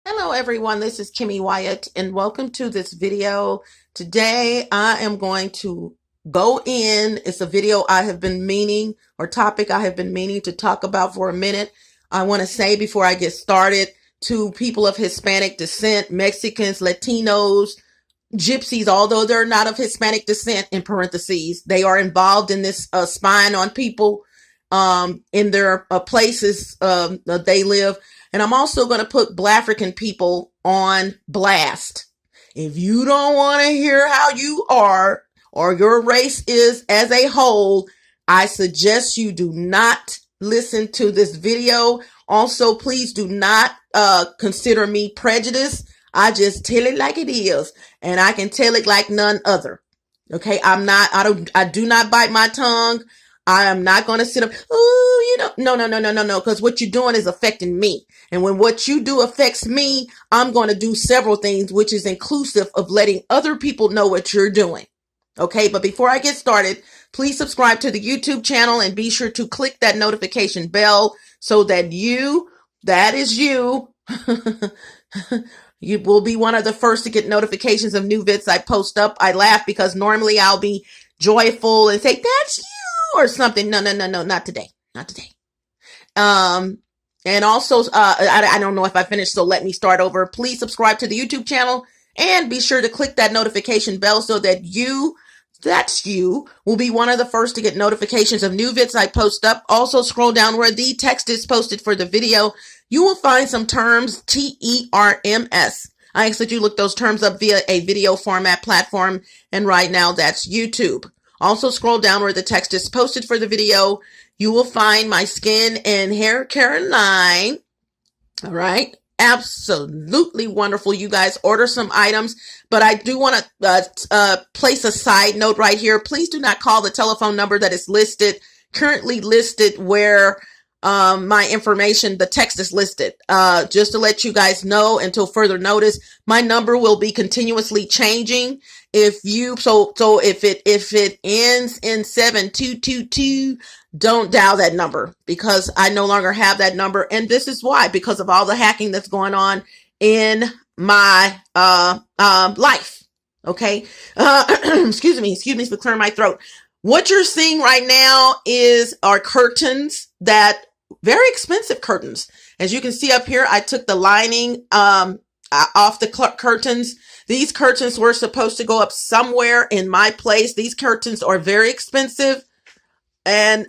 Hello everyone, this is Kimmy Wyatt and welcome to this video. Today I am going to go in. It's a video I have been meaning or topic I have been meaning to talk about for a minute. I want to say before I get started to people of Hispanic descent, Mexicans, Latinos, Gypsies, although they're not of Hispanic descent in parentheses, they are involved in this spying on people in their places that they live. And I'm also going to put Black African people on blast. If you don't want to hear how you are or your race is as a whole, I suggest you do not listen to this video. Also, please do not consider me prejudiced. I just tell it like it is, and I can tell it like none other. Okay, I do not bite my tongue. I am not going to sit up, no, because what you're doing is affecting me. And when what you do affects me, I'm going to do several things, which is inclusive of letting other people know what you're doing. Okay, but before I get started, please subscribe to the YouTube channel and be sure to click that notification bell so that you you will be one of the first to get notifications of new vids I post up. I laugh because normally I'll be joyful and say, that's you or something. No, not today. Not today. And also, I don't know if I finished, so let me start over. Please subscribe to the YouTube channel and be sure to click that notification bell so that you will be one of the first to get notifications of new vids I post up. Also, scroll down where the text is posted for the video. You will find some terms, TERMS. I ask that you look those terms up via a video format platform, and right now that's YouTube. Also, scroll down where the text is posted for the video. You will find my skin and hair care line. All right. Absolutely wonderful. You guys order some items, but I do want to place a side note right here. Please do not call the telephone number that is currently listed where my information, the text is listed. Just to let you guys know until further notice, my number will be continuously changing. If it ends in 7222, don't dial that number because I no longer have that number. And this is why, because of all the hacking that's going on in my life. Okay. Excuse me for clearing my throat. What you're seeing right now are curtains, that very expensive curtains. As you can see up here, I took the lining off the curtains. These curtains were supposed to go up somewhere in my place. These curtains are very expensive. And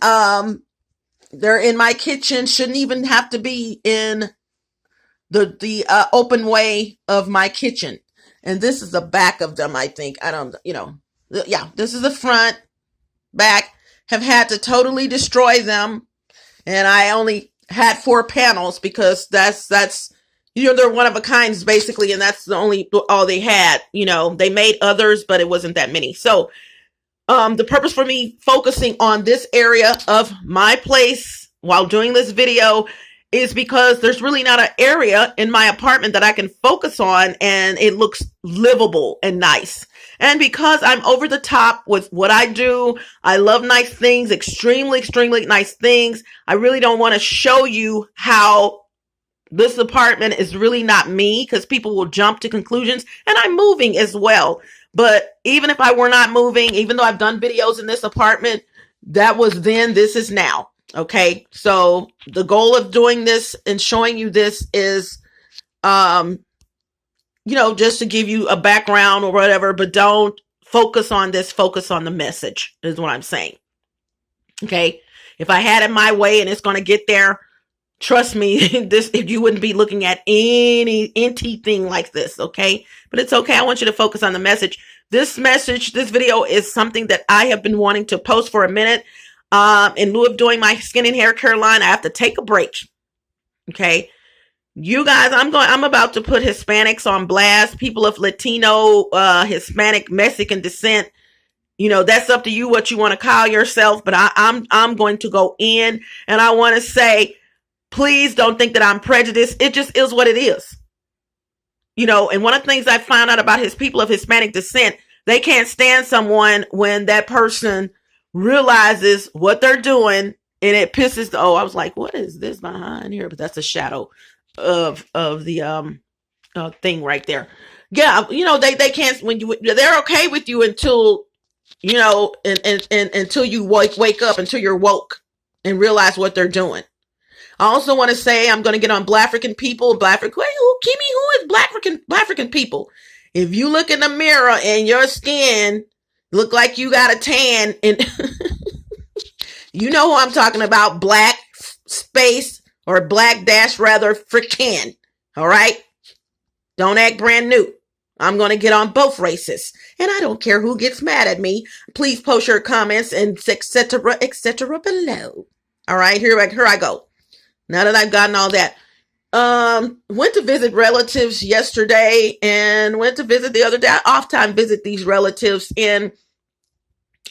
they're in my kitchen. Shouldn't even have to be in the open way of my kitchen. And this is the back of them, I think. Yeah, this is the front, back. Have had to totally destroy them. And I only had 4 panels because that's they're one of a kinds basically, and that's all they had. They made others, but it wasn't that many. So the purpose for me focusing on this area of my place while doing this video is because there's really not an area in my apartment that I can focus on and it looks livable and nice. And because I'm over the top with what I do, I love nice things, extremely, extremely nice things. I really don't want to show you how this apartment is really not me because people will jump to conclusions, and I'm moving as well. But even if I were not moving, even though I've done videos in this apartment, that was then, this is now. Okay. So the goal of doing this and showing you this is, just to give you a background or whatever, but don't focus on this, focus on the message is what I'm saying. Okay. If I had it my way and it's going to get there, trust me, you wouldn't be looking at anything like this. Okay. But it's okay. I want you to focus on the message. This video is something that I have been wanting to post for a minute. In lieu of doing my skin and hair care line, I have to take a break. Okay. You guys, I'm about to put Hispanics on blast, people of Latino, Hispanic, Mexican descent. That's up to you what you want to call yourself, but I'm going to go in and I want to say, please don't think that I'm prejudiced. It just is what it is. And one of the things I found out about people of Hispanic descent, they can't stand someone when that person realizes what they're doing and it pisses I was like, what is this behind here? But that's a shadow of the thing right there. Yeah, they can't they're okay with you until and until you wake up, until you're woke and realize what they're doing. I also want to say I'm going to get on Black African people. Who is Black African people? If you look in the mirror and your skin look like you got a tan, and you know who I'm talking about, black space or black dash rather freaking. All right. Don't act brand new. I'm going to get on both races, and I don't care who gets mad at me. Please post your comments and etc. below. All right, here I go. Now that I've gotten all that, went to visit relatives yesterday and went to visit the other day. I oftentimes visit these relatives, and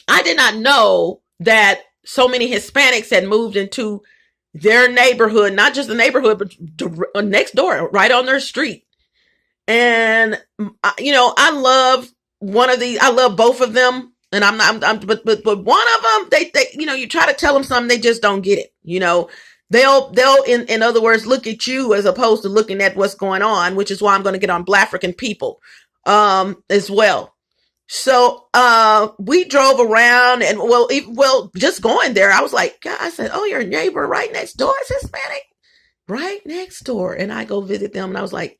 I did not know that so many Hispanics had moved into their neighborhood, not just the neighborhood, but next door, right on their street. And, I love I love both of them. And but one of them, they, you try to tell them something, they just don't get it. They'll, in other words, look at you as opposed to looking at what's going on, which is why I'm going to get on Black African people, as well. So, we drove around and just going there, I was like, God, I said, oh, your neighbor right next door is Hispanic, right next door. And I go visit them and I was like,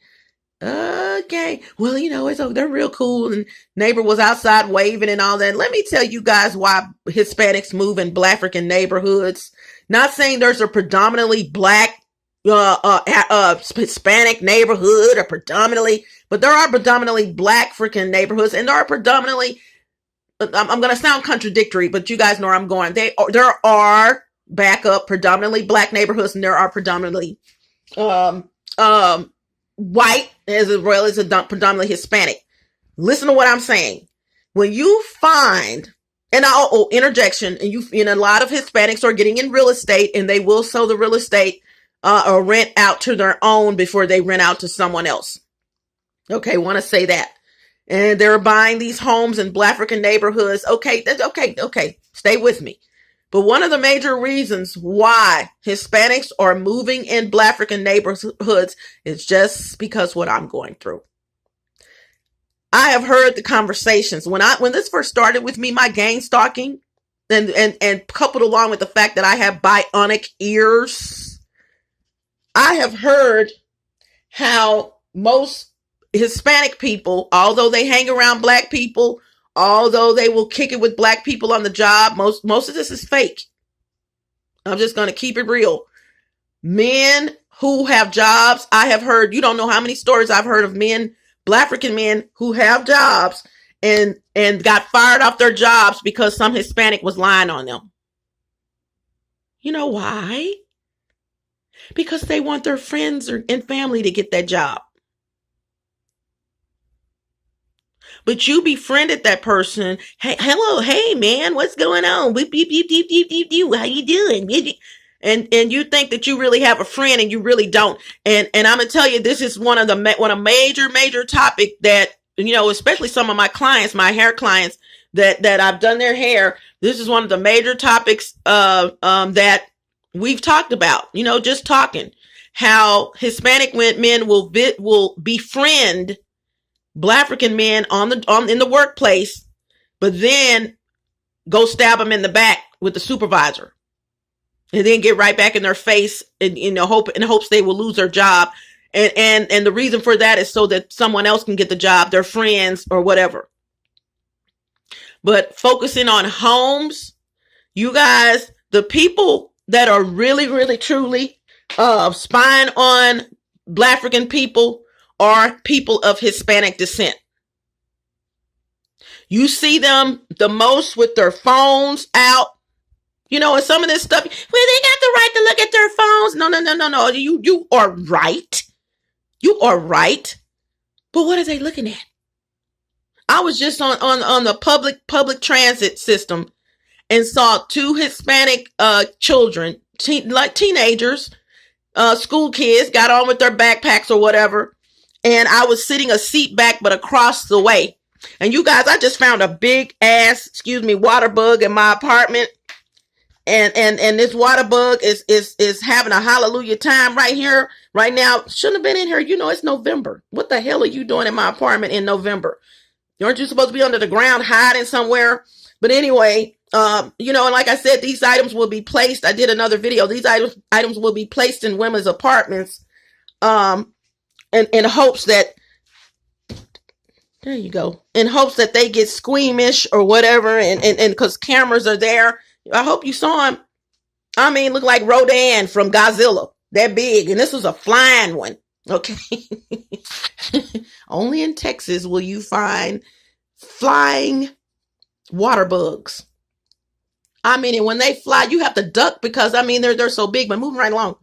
okay, well, they're real cool. And neighbor was outside waving and all that. Let me tell you guys why Hispanics move in Black African neighborhoods. Not saying there's a predominantly Black, Hispanic neighborhood but there are predominantly Black freaking neighborhoods, and there are predominantly, I'm going to sound contradictory, but you guys know where I'm going. There are predominantly Black neighborhoods, and there are predominantly, white as well as predominantly Hispanic. Listen to what I'm saying. When you find, and interjection, and a lot of Hispanics are getting in real estate, and they will sell the real estate or rent out to their own before they rent out to someone else. Okay, want to say that. And they're buying these homes in Black African neighborhoods. Okay, stay with me. But one of the major reasons why Hispanics are moving in Black African neighborhoods is just because what I'm going through. I have heard the conversations when this first started with me, my gang stalking, and coupled along with the fact that I have bionic ears. I have heard how most Hispanic people, although they hang around Black people, although they will kick it with Black people on the job, most of this is fake. I'm just going to keep it real. Men who have jobs, I have heard, you don't know how many stories I've heard of men, Black African men who have jobs and got fired off their jobs because some Hispanic was lying on them. You know why? Because they want their friends and family to get that job. But you befriended that person. Hey, hello, hey man, what's going on? How you doing? And you think that you really have a friend, and you really don't. And I'm gonna tell you, this is one of major topic that, especially some of my clients, my hair clients that I've done their hair. This is one of the major topics that we've talked about. Just talking how Hispanic men will befriend Black African men in the workplace, but then go stab them in the back with the supervisor, and then get right back in their face in hopes they will lose their job. And the reason for that is so that someone else can get the job, their friends or whatever. But focusing on homes, you guys, the people that are really, really, truly spying on Black African people are people of Hispanic descent. You see them the most with their phones out, and some of this stuff. Well, they got the right to look at their phones. No. You are right. You are right. But what are they looking at? I was just on the public transit system and saw two Hispanic children, teenagers, school kids, got on with their backpacks or whatever. And I was sitting a seat back, but across the way. And you guys, I just found a big ass, water bug in my apartment. And this water bug is having a hallelujah time right Right now, shouldn't have been in here. You know, it's November. What the hell are you doing in my apartment in November? Aren't you supposed to be under the ground hiding somewhere? But anyway, you know, and like I said, these items will be placed. I did another video. These items will be placed in women's apartments, in hopes that, there you go, in hopes that they get squeamish or whatever, and because cameras are there. I hope you saw him. I mean, look like Rodan from Godzilla. That big, and this was a flying one. Okay. Only in Texas will you find flying water bugs. I mean, and when they fly, you have to duck because, I mean, they're so big, but moving right along.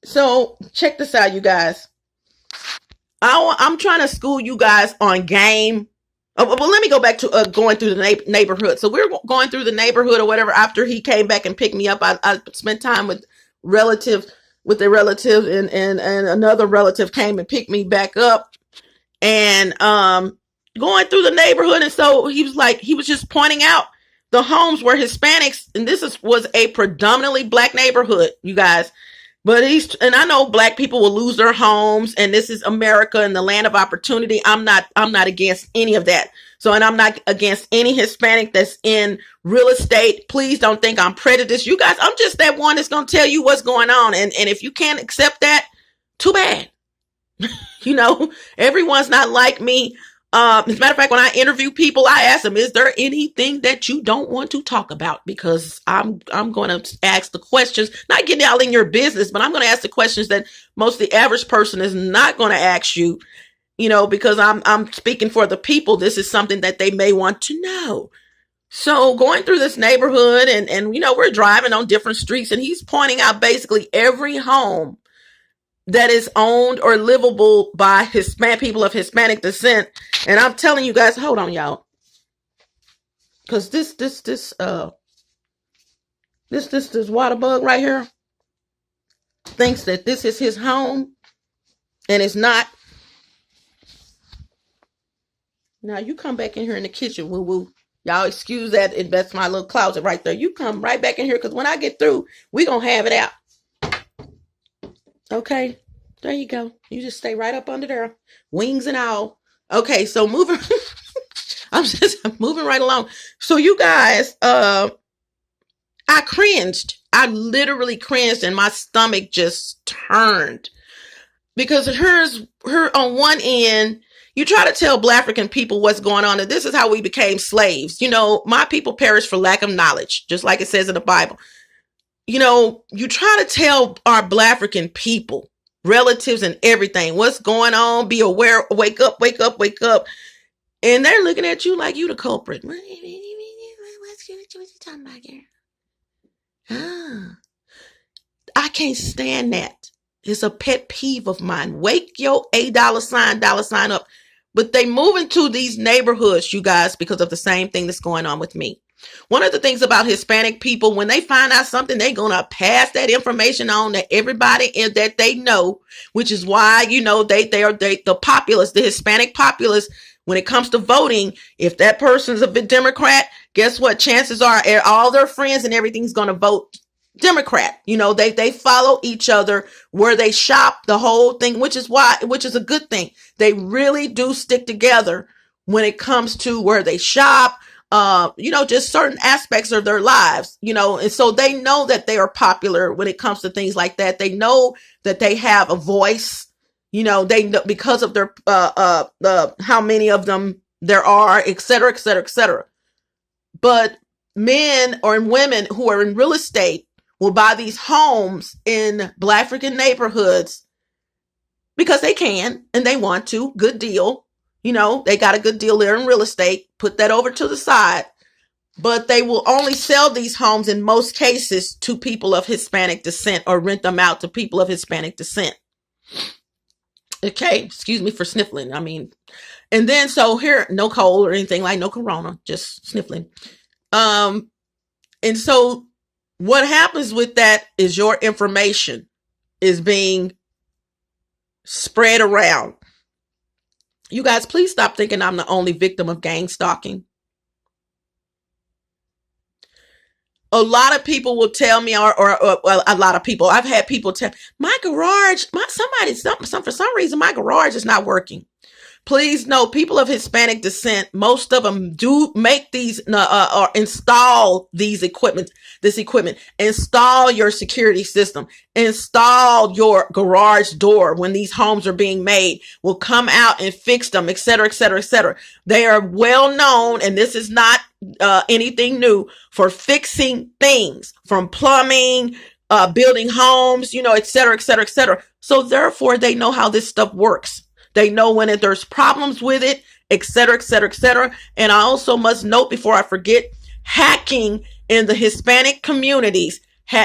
So check this out, you guys. I'm trying to school you guys on game. Well, let me go back to going through the neighborhood. So we're going through the neighborhood or whatever. After he came back and picked me up, I spent time with a relative, and another relative came and picked me back up, and going through the neighborhood. And so he was just pointing out the homes where Hispanics, and was a predominantly black neighborhood, you guys. But and I know black people will lose their homes, and this is America and the land of opportunity. I'm not against any of that. So, and I'm not against any Hispanic that's in real estate. Please don't think I'm prejudiced. You guys, I'm just that one that's going to tell you what's going on. And if you can't accept that, too bad. You know, everyone's not like me. As a matter of fact, when I interview people, I ask them, is there anything that you don't want to talk about? Because I'm going to ask the questions, not getting out in your business, but I'm going to ask the questions that most the average person is not going to ask you, you know, because I'm speaking for the people. This is something that they may want to know. So going through this neighborhood and, you know, we're driving on different streets, and he's pointing out basically every home that is owned or livable by people of Hispanic descent. And I'm telling you guys, hold on, y'all. Cause this water bug right here thinks that this is his home, and it's not. Now you come back in here in the kitchen, woo woo. Y'all excuse that. That's my little closet right there. You come right back in here, because when I get through, we gonna have it out. Okay, there you go. You just stay right up under there, wings and all. Okay, so moving. I'm moving right along. So you guys, I cringed. I literally cringed, and my stomach just turned, because her on one end. You try to tell Black African people what's going on, and this is how we became slaves. You know, my people perish for lack of knowledge, just like it says in the Bible. You know, you try to tell our Black African people, relatives and everything, what's going on, be aware, wake up, wake up, wake up. And they're looking at you like you the culprit. What you talking about here? I can't stand that. It's a pet peeve of mine. Wake your $$sign up. But they move into these neighborhoods, you guys, because of the same thing that's going on with me. One of the things about Hispanic people, when they find out something, they're going to pass that information on to everybody that they know, which is why, you know, they are the populace, the Hispanic populace. When it comes to voting, if that person's a Democrat, guess what? Chances are all their friends and everything's going to vote Democrat. You know, they follow each other where they shop, the whole thing, which is a good thing. They really do stick together when it comes to where they shop, you know, just certain aspects of their lives, you know, and so they know that they are popular when it comes to things like that. They know that they have a voice, you know, they know because of their, how many of them there are, et cetera, et cetera, et cetera. But men or women who are in real estate will buy these homes in Black African neighborhoods because they can and they want to. Good deal. You know, they got a good deal there in real estate. Put that over to the side. But they will only sell these homes in most cases to people of Hispanic descent, or rent them out to people of Hispanic descent. Okay, excuse me for sniffling. I mean, and then so here, no cold or anything, like no corona, just sniffling. And so what happens with that is your information is being spread around. You guys, please stop thinking I'm the only victim of gang stalking. A lot of people will tell me, or well, a lot of people, I've had people tell my garage, for some reason, my garage is not working. Please know, people of Hispanic descent, most of them do make these or install this equipment, install your security system, install your garage door when these homes are being made, will come out and fix them, etc., etc., etc. They are well known, and this is not anything new, for fixing things from plumbing, building homes, etc., etc., etc. So therefore, they know how this stuff works. They know when there's problems with it, et cetera, et cetera, et cetera. And I also must note, before I forget, hacking in the Hispanic communities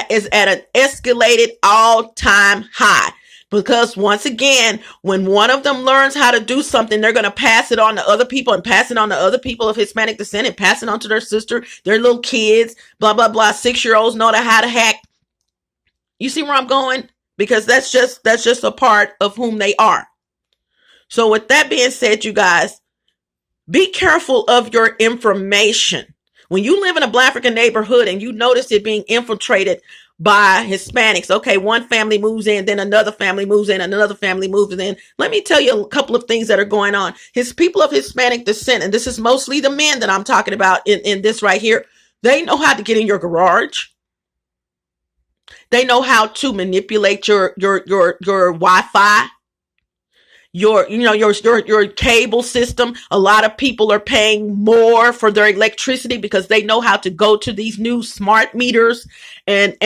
is at an escalated all-time high. Because once again, when one of them learns how to do something, they're going to pass it on to other people, and pass it on to other people of Hispanic descent, and pass it on to their sister, their little kids, blah, blah, blah. 6-year-olds know how to hack. You see where I'm going? Because that's just a part of whom they are. So with that being said, you guys, be careful of your information. When you live in a Black African neighborhood and you notice it being infiltrated by Hispanics, okay, one family moves in, then another family moves in, another family moves in. Let me tell you a couple of things that are going on. People of Hispanic descent, and this is mostly the men that I'm talking about in this right here, they know how to get in your garage. They know how to manipulate your Wi-Fi. Your cable system. A lot of people are paying more for their electricity because they know how to go to these new smart meters and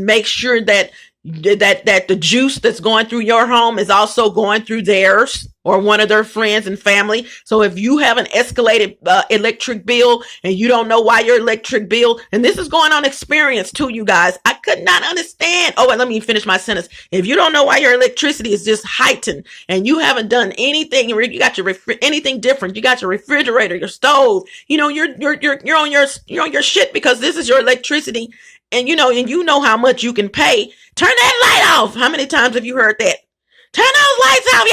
make sure that the juice that's going through your home is also going through theirs or one of their friends and family. So if you have an escalated electric bill and you don't know why your electric bill, and this is going on experience too, you guys, I could not understand. Oh, and let me finish my sentence. If you don't know why your electricity is just heightened and you haven't done anything, you got your anything different, you got your refrigerator, your stove, you're on your shit because this is your electricity, and you know how much you can pay. Turn that light off. How many times have you heard that? Turn those lights off,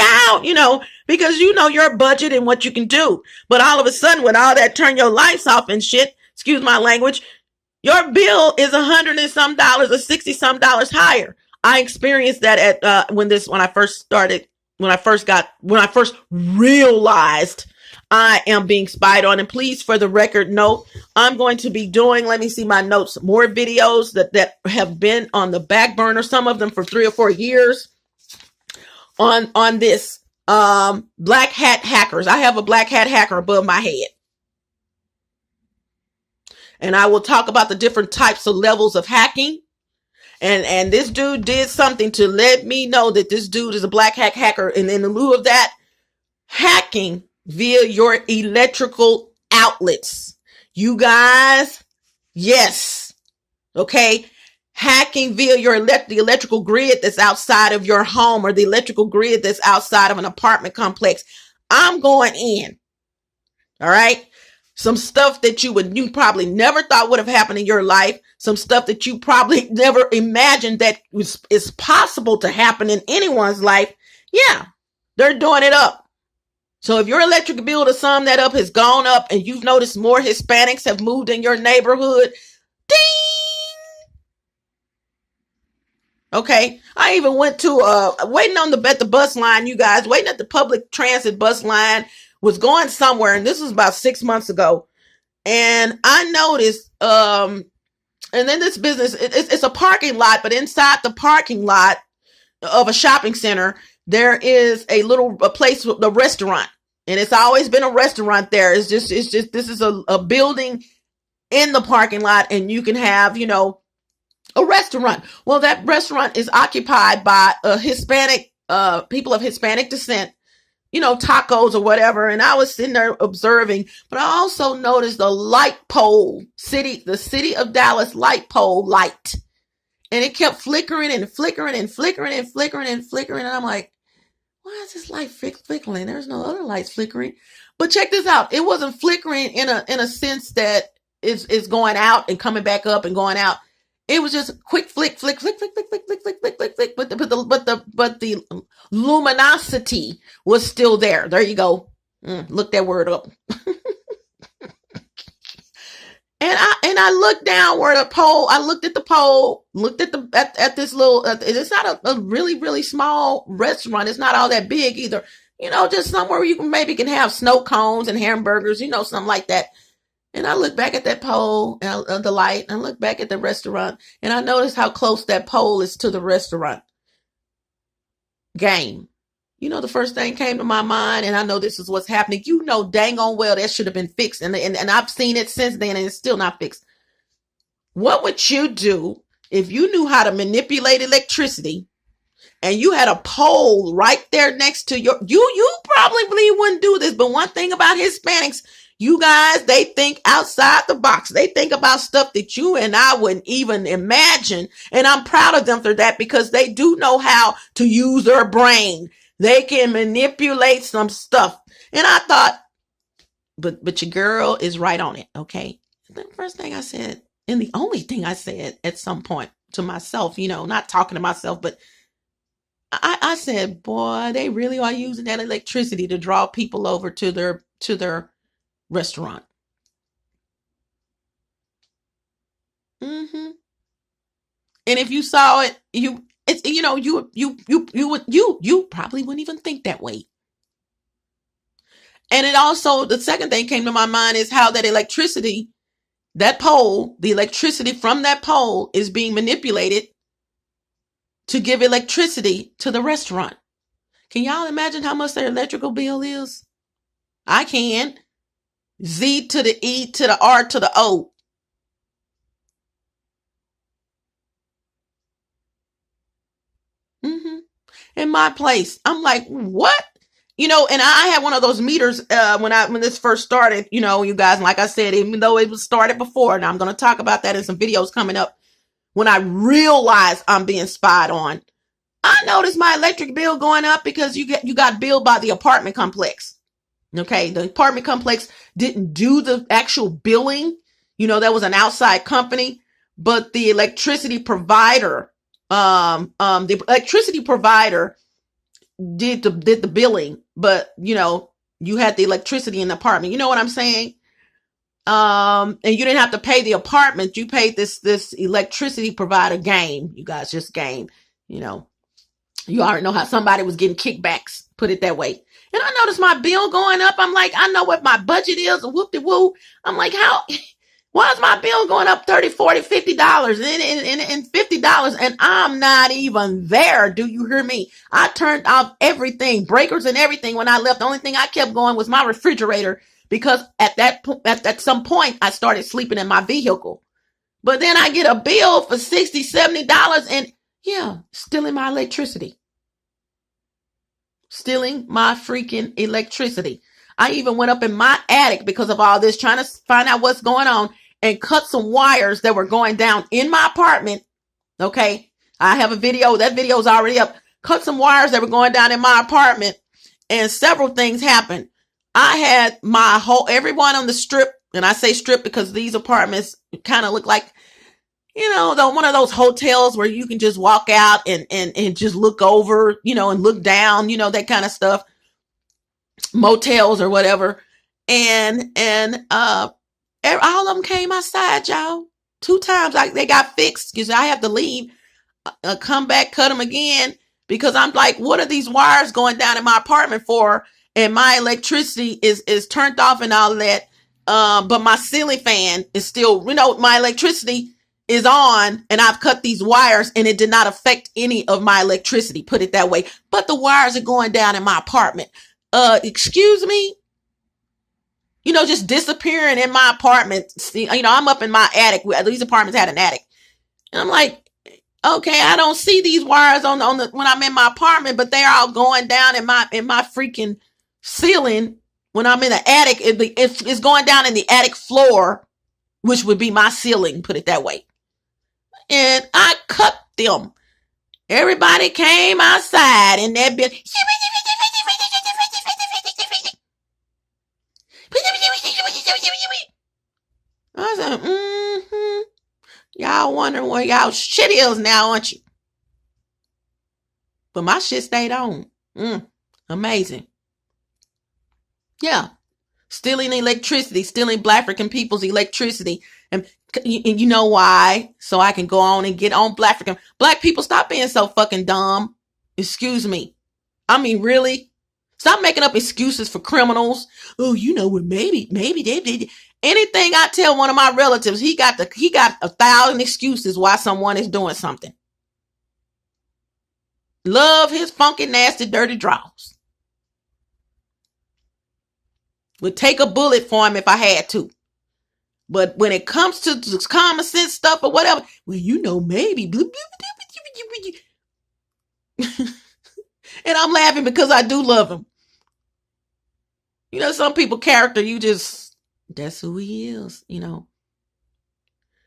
y'all, because your budget and what you can do. But all of a sudden, with all that turn your lights off and shit, excuse my language, your bill is $100 and some dollars or $60 some dollars higher. I experienced that at when I first realized I am being spied on. And please, for the record, note, I'm going to be doing, let me see my notes, more videos that have been on the back burner, some of them for 3 or 4 years, on this black hat hackers. I have a black hat hacker above my head. And I will talk about the different types of levels of hacking. And this dude did something to let me know that this dude is a black hat hacker. And in lieu of that, hacking via your electrical outlets. You guys, yes. Okay. Hacking via the electrical grid that's outside of your home, or the electrical grid that's outside of an apartment complex. I'm going in. All right. Some stuff that you probably never thought would have happened in your life. Some stuff that you probably never imagined that is possible to happen in anyone's life. Yeah, they're doing it up. So if your electric bill to sum that up has gone up and you've noticed more Hispanics have moved in your neighborhood, ding! Okay, I even went to waiting on at the bus line, you guys, waiting at the public transit bus line, was going somewhere, and this was about 6 months ago. And I noticed, and then this business, it's a parking lot, but inside the parking lot of a shopping center, there is a place, a restaurant, and it's always been a restaurant there. It's just this is a building in the parking lot, and you can have, a restaurant. Well, that restaurant is occupied by Hispanic people of Hispanic descent, tacos or whatever. And I was sitting there observing, but I also noticed the light pole the city of Dallas light pole light. And it kept flickering and flickering and flickering and flickering and flickering. And I'm like, why is this light flickering? There's no other lights flickering. But check this out. It wasn't flickering in a sense that is going out and coming back up and going out. It was just quick flick, flick, flick, flick, flick, flick, flick, flick, flick, flick, flick. But the luminosity was still there. There you go. Look that word up. And I looked down where the pole. I looked at the pole. Looked at at this little. It's not a really really small restaurant. It's not all that big either. Just somewhere where you can have snow cones and hamburgers. Something like that. And I looked back at that pole and the light. And I looked back at the restaurant, and I noticed how close that pole is to the restaurant. Game. The first thing came to my mind, and I know this is what's happening. Dang on well that should have been fixed, and I've seen it since then, and it's still not fixed. What would you do if you knew how to manipulate electricity, and you had a pole right there next to you probably wouldn't do this, but one thing about Hispanics, you guys, they think outside the box. They think about stuff that you and I wouldn't even imagine, and I'm proud of them for that because they do know how to use their brain. They can manipulate some stuff. And I thought, but your girl is right on it, okay? The first thing I said, and the only thing I said at some point to myself, not talking to myself, but I said, boy, they really are using that electricity to draw people over to their restaurant. And if you saw it, you probably wouldn't even think that way. And it also, the second thing came to my mind is how that electricity, that pole, the electricity from that pole is being manipulated to give electricity to the restaurant. Can y'all imagine how much their electrical bill is? I can. Z to the E to the R to the O. In my place, I'm like, what? And I had one of those meters when this first started, you guys, like I said, even though it was started before, and I'm going to talk about that in some videos coming up, when I realized I'm being spied on, I noticed my electric bill going up because you got billed by the apartment complex. Okay, the apartment complex didn't do the actual billing. That was an outside company, but the electricity provider, did the billing, but you had the electricity in the apartment. You know what I'm saying? And you didn't have to pay the apartment. You paid this electricity provider game. You guys just game. You already know how somebody was getting kickbacks. Put it that way. And I noticed my bill going up. I'm like, I know what my budget is. Whoop-de-woo. I'm like, why is my bill going up $30, $40, $50 and $50? And I'm not even there. Do you hear me? I turned off everything, breakers and everything when I left. The only thing I kept going was my refrigerator because at some point I started sleeping in my vehicle. But then I get a bill for $60, $70 and stealing my electricity. Stealing my freaking electricity. I even went up in my attic because of all this, trying to find out what's going on and cut some wires that were going down in my apartment. Okay. I have a video. That video is already up. Cut some wires that were going down in my apartment and several things happened. I had everyone on the strip, and I say strip because these apartments kind of look like, one of those hotels where you can just walk out and just look over, and look down, that kind of stuff. Motels or whatever. And all of them came outside, y'all. 2 times they got fixed because I have to leave, come back, cut them again because I'm like, what are these wires going down in my apartment for? And my electricity is turned off and all of that. But my ceiling fan is still, my electricity is on and I've cut these wires and it did not affect any of my electricity, put it that way. But the wires are going down in my apartment. Excuse me? Just disappearing in my apartment. See, I'm up in my attic. These apartments had an attic. And I'm like, okay, I don't see these wires on the when I'm in my apartment, but they're all going down in my freaking ceiling. When I'm in the attic, it's going down in the attic floor, which would be my ceiling, put it that way. And I cut them. Everybody came outside and that bit. I said, y'all wondering where y'all shit is now, aren't you? But my shit stayed on. Amazing. Yeah. Stealing electricity, stealing Black African people's electricity. And you know why? So I can go on and get on Black people, stop being so fucking dumb. Excuse me. I mean, really? Stop making up excuses for criminals. Oh, you know what? Maybe they did. Anything I tell one of my relatives, he got 1,000 excuses why someone is doing something. Love his funky, nasty, dirty draws. Would take a bullet for him if I had to. But when it comes to common sense stuff or whatever, well, you know, maybe. And I'm laughing because I do love him. You know, some people character, that's who he is, you know.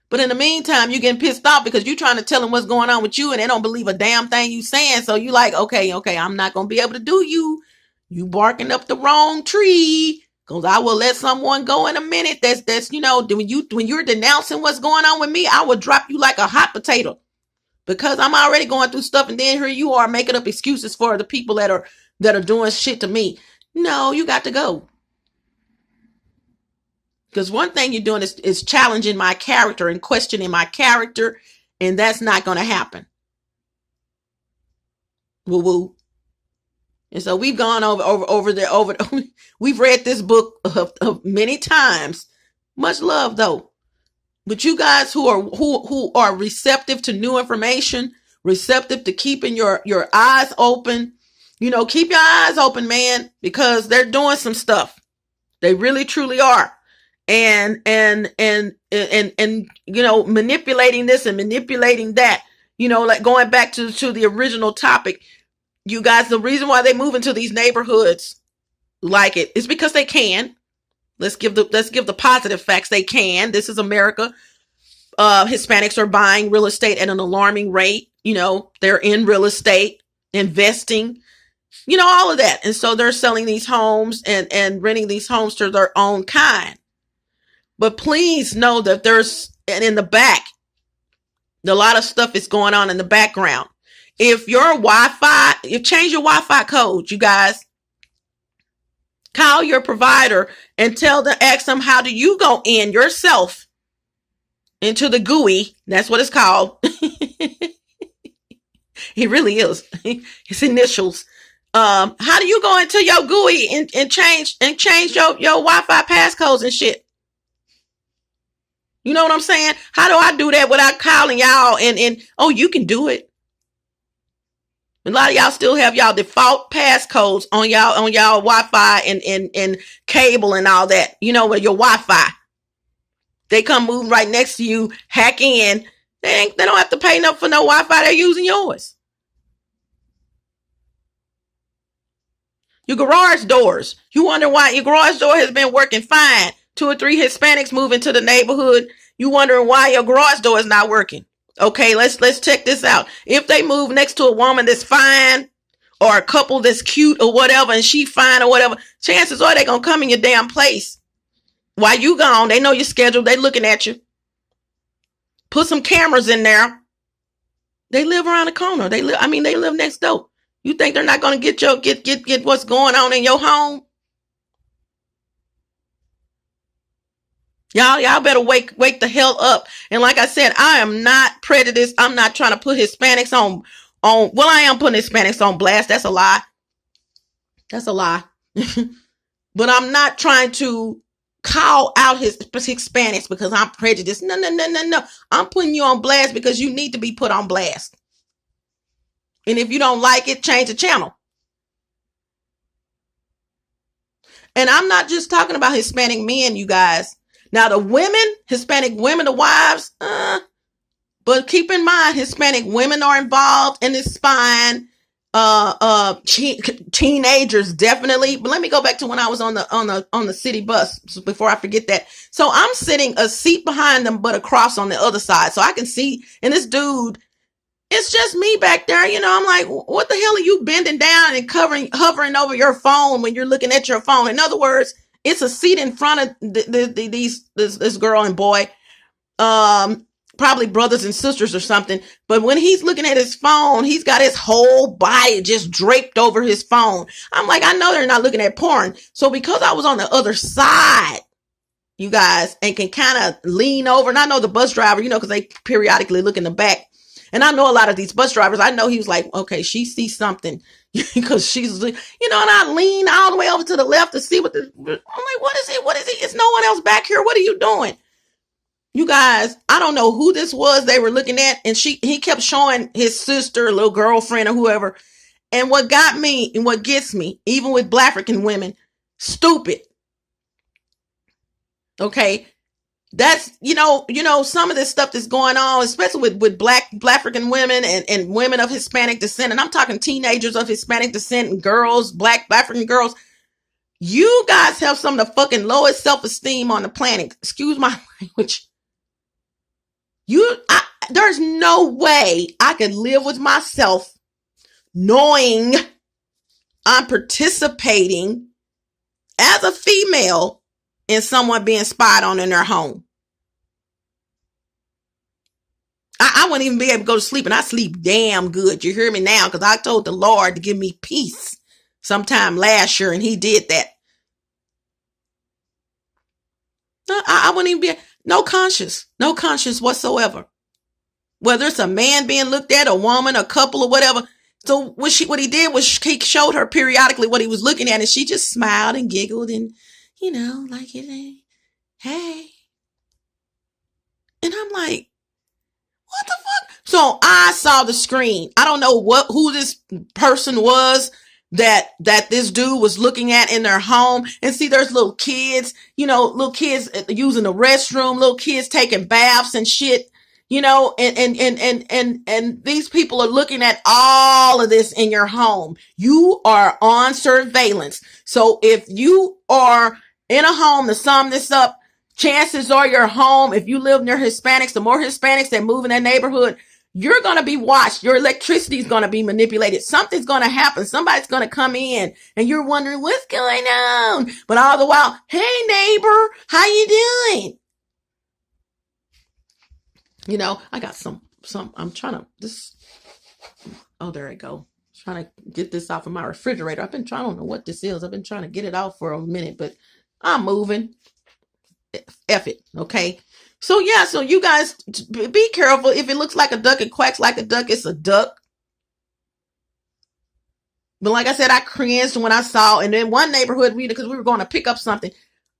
But in the meantime, you're getting pissed off because you're trying to tell them what's going on with you and they don't believe a damn thing you saying. So you like, okay, I'm not going to be able to do you. You barking up the wrong tree. Because I will let someone go in a minute. That's you know, when you're denouncing what's going on with me, I will drop you like a hot potato. Because I'm already going through stuff and then here you are making up excuses for the people that are doing shit to me. No, you got to go. Because one thing you're doing is challenging my character and questioning my character, and that's not going to happen. Woo woo. And so we've gone over there. We've read this book of many times. Much love though. But you guys who are receptive to new information, receptive to keeping your eyes open, you know, keep your eyes open, man, because they're doing some stuff. They really truly are. And you know, manipulating this and manipulating that, you know, like going back to the original topic, you guys, the reason why they move into these neighborhoods like it is because they can. Let's give the positive facts. They can. This is America. Hispanics are buying real estate at an alarming rate. You know, they're in real estate, investing, you know, all of that. And so they're selling these homes and renting these homes to their own kind. But please know that and in the back, a lot of stuff is going on in the background. If your Wi-Fi, change your Wi-Fi code, you guys. Call your provider and ask them, how do you go in yourself into the GUI? That's what it's called. It really is. It's initials. How do you go into your GUI and change your Wi-Fi passcodes and shit? You know what I'm saying? How do I do that without calling y'all? And oh, you can do it. A lot of y'all still have y'all default passcodes on y'all Wi-Fi and cable and all that. You know, with your Wi-Fi. They come move right next to you, hack in. They don't have to pay enough for no Wi-Fi. They're using yours. Your garage doors. You wonder why your garage door has been working fine. 2 or 3 Hispanics move into the neighborhood. You wondering why your garage door is not working. Okay, let's check this out. If they move next to a woman that's fine or a couple that's cute or whatever and she fine or whatever, chances are they're going to come in your damn place. While you gone, they know your schedule. They looking at you. Put some cameras in there. They live around the corner. They live next door. You think they're not going to get what's going on in your home? Y'all better wake the hell up. And like I said, I am not prejudiced. I'm not trying to put Hispanics on, well, I am putting Hispanics on blast. That's a lie. That's a lie. But I'm not trying to call out Hispanics because I'm prejudiced. No. I'm putting you on blast because you need to be put on blast. And if you don't like it, change the channel. And I'm not just talking about Hispanic men, you guys. Now, the women, Hispanic women, the wives, but keep in mind, Hispanic women are involved in this spying. Teenagers, definitely. But let me go back to when I was on the city bus before I forget that. So I'm sitting a seat behind them, but across on the other side. So I can see, and this dude, it's just me back there. You know, I'm like, what the hell are you bending down and hovering over your phone when you're looking at your phone? In other words, it's a seat in front of this girl and boy, probably brothers and sisters or something. But when he's looking at his phone, he's got his whole body just draped over his phone. I'm like, I know they're not looking at porn. So because I was on the other side, you guys, and can kind of lean over. And I know the bus driver, because they periodically look in the back. And I know a lot of these bus drivers, I know he was like, okay, she sees something because she's, and I lean all the way over to the left to see I'm like, what is it? What is it? It's no one else back here. What are you doing? You guys, I don't know who this was they were looking at. And he kept showing his sister, little girlfriend or whoever. And what got me and what gets me, even with Black African women, stupid. Okay. That's, some of this stuff that's going on, especially with Black African women and women of Hispanic descent. And I'm talking teenagers of Hispanic descent and girls, Black African girls. You guys have some of the fucking lowest self-esteem on the planet. Excuse my language. There's no way I could live with myself knowing I'm participating as a female in someone being spied on in their home. I wouldn't even be able to go to sleep, and I sleep damn good. You hear me now? Because I told the Lord to give me peace sometime last year, and he did that. I wouldn't even be, no conscience whatsoever. Whether it's a man being looked at, a woman, a couple, or whatever. So what he did was he showed her periodically what he was looking at, and she just smiled and giggled and, like, hey. And I'm like, what the fuck? So I saw the screen. I don't know who this person was that this dude was looking at in their home. And see, there's little kids, little kids using the restroom, little kids taking baths and shit. And these people are looking at all of this in your home. You are on surveillance. So if you are in a home to sum this up, chances are your home, if you live near Hispanics, the more Hispanics that move in that neighborhood, you're going to be watched. Your electricity is going to be manipulated. Something's going to happen. Somebody's going to come in and you're wondering what's going on. But all the while, hey neighbor, how you doing? I got I'm trying to, there I go. Trying to get this off of my refrigerator. I don't know what this is. I've been trying to get it out for a minute, but I'm moving. F it. Okay. So you guys be careful. If it looks like a duck, it quacks like a duck, it's a duck. But like I said, I cringed when I saw, and then one neighborhood, because we were going to pick up something.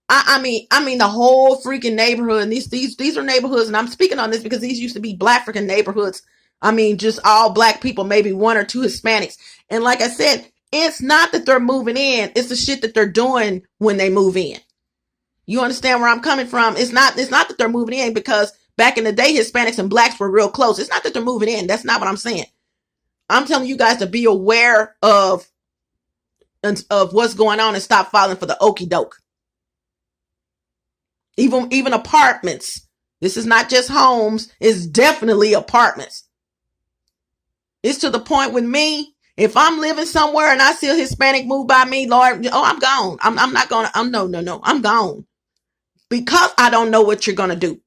I mean the whole freaking neighborhood, and these are neighborhoods, and I'm speaking on this because these used to be Black African neighborhoods. I mean, just all Black people, maybe one or two Hispanics. And like I said, it's not that they're moving in, it's the shit that they're doing when they move in. You understand where I'm coming from? It's not that they're moving in, because back in the day, Hispanics and Blacks were real close. It's not that they're moving in. That's not what I'm saying. I'm telling you guys to be aware of what's going on and stop falling for the okie doke. Even apartments. This is not just homes. It's definitely apartments. It's to the point with me. If I'm living somewhere and I see a Hispanic move by me, Lord, I'm gone. I'm not going to, no. I'm gone. Because I don't know what you're going to do.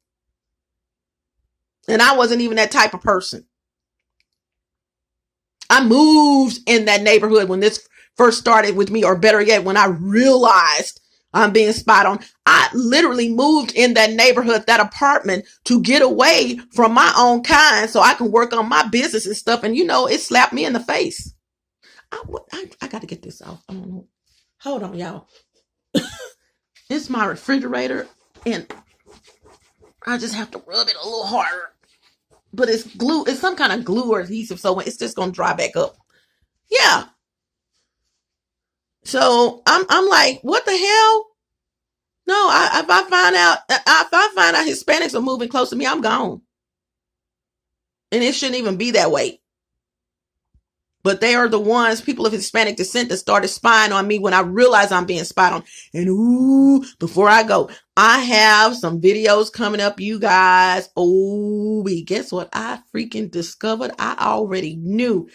And I wasn't even that type of person. I moved in that neighborhood when this first started with me, or better yet, when I realized I'm being spied on. I literally moved in that neighborhood, that apartment, to get away from my own kind so I can work on my business and stuff. And it slapped me in the face. I got to get this off. I don't know. Hold on, y'all. It's my refrigerator, and I just have to rub it a little harder. But it's glue. It's some kind of glue or adhesive, so it's just going to dry back up. Yeah. So I'm like, what the hell? No, if I find out Hispanics are moving close to me, I'm gone. And it shouldn't even be that way. But they are the ones, people of Hispanic descent, that started spying on me when I realized I'm being spied on. And before I go, I have some videos coming up, you guys. Guess what I freaking discovered? I already knew.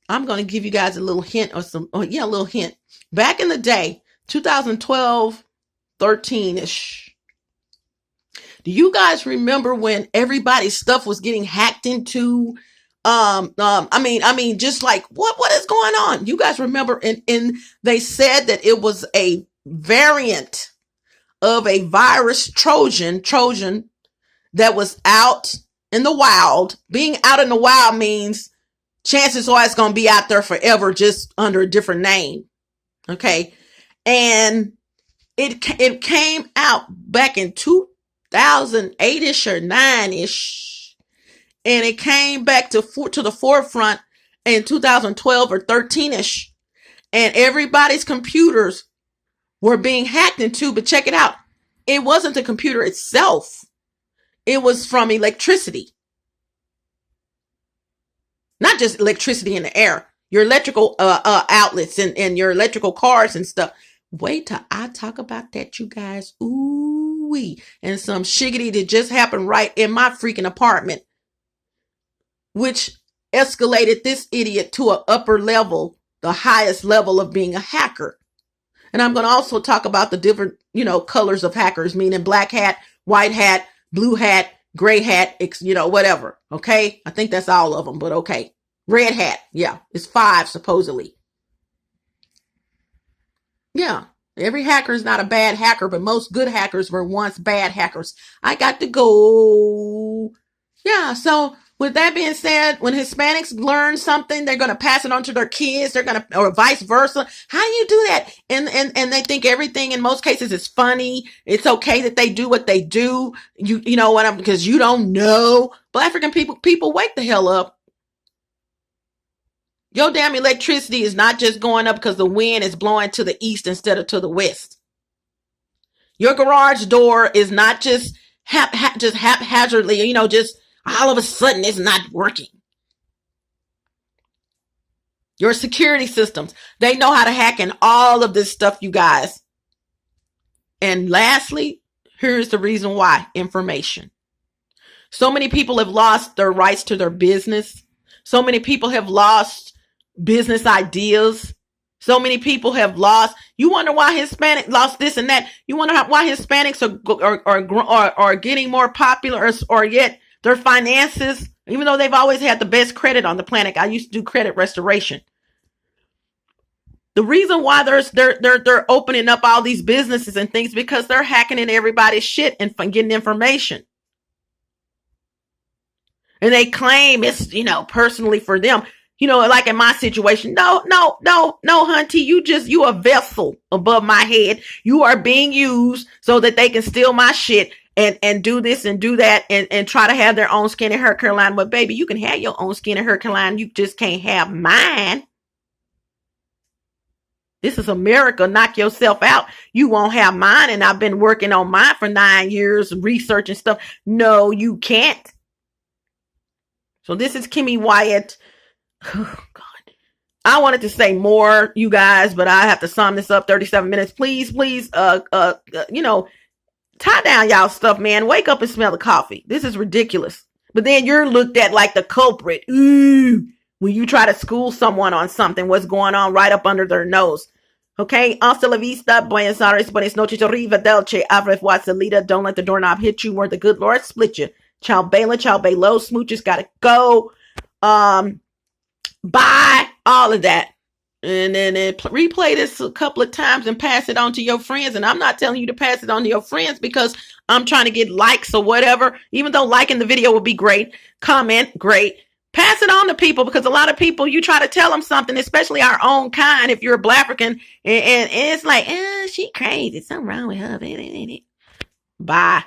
I'm going to give you guys a little hint a little hint. Back in the day, 2012, 13-ish. Do you guys remember when everybody's stuff was getting hacked into? Just like what is going on? You guys remember? And they said that it was a variant of a virus Trojan that was out in the wild. Being out in the wild means chances are it's going to be out there forever, just under a different name. Okay. And it came out back in 2008-ish or 9-ish. And it came back to the forefront in 2012 or 13-ish. And everybody's computers were being hacked into. But check it out. It wasn't the computer itself. It was from electricity. Not just electricity in the air. Your electrical outlets and your electrical cars and stuff. Wait till I talk about that, you guys. Ooh-wee. And some shiggity that just happened right in my freaking apartment, which escalated this idiot to an upper level, the highest level of being a hacker. And I'm going to also talk about the different, colors of hackers, meaning black hat, white hat, blue hat, gray hat, whatever. Okay. I think that's all of them, but okay. Red hat. Yeah. It's 5 supposedly. Yeah. Every hacker is not a bad hacker, but most good hackers were once bad hackers. I got to go. Yeah. So with that being said, when Hispanics learn something, they're going to pass it on to their kids. They're going to, or vice versa. How do you do that? And they think everything in most cases is funny. It's okay that they do what they do. You know what because you don't know. But African people wake the hell up. Your damn electricity is not just going up because the wind is blowing to the east instead of to the west. Your garage door is not just haphazardly, just all of a sudden it's not working. Your security systems, they know how to hack in all of this stuff, you guys. And lastly, here's the reason why: information. So many people have lost their rights to their business. So many people have lost business ideas. So many people have lost. You wonder why Hispanic lost this and that. You wonder why Hispanics are getting more popular, or yet their finances, even though they've always had the best credit on the planet. I used to do credit restoration. The reason why they're opening up all these businesses and things because they're hacking in everybody's shit and getting information. And they claim it's, personally for them. Like in my situation, no, hunty, you a vessel above my head. You are being used so that they can steal my shit and do this and do that and try to have their own skin and hair care line. But baby, you can have your own skin and hair care line. You just can't have mine. This is America. Knock yourself out. You won't have mine. And I've been working on mine for 9 years, researching stuff. No, you can't. So this is Kimmy Wyatt. Oh, God. I wanted to say more, you guys, but I have to sum this up. 37 minutes. Please, tie down y'all stuff, man. Wake up and smell the coffee. This is ridiculous. But then you're looked at like the culprit. Ooh, when you try to school someone on something, what's going on right up under their nose. Okay. Hasta la vista. Buenos Aires. Buenas noches. Arrivederci. Avrevoir salida. Don't let the doorknob hit you, or the good Lord split you. Ciao Bela. Ciao Belo. Smooches gotta go. Buy all of that. And then replay this a couple of times and pass it on to your friends. And I'm not telling you to pass it on to your friends because I'm trying to get likes or whatever. Even though liking the video would be great. Comment, great. Pass it on to people, because a lot of people, you try to tell them something, especially our own kind, if you're a Black African, and it's like, she crazy. Something wrong with her. Bye.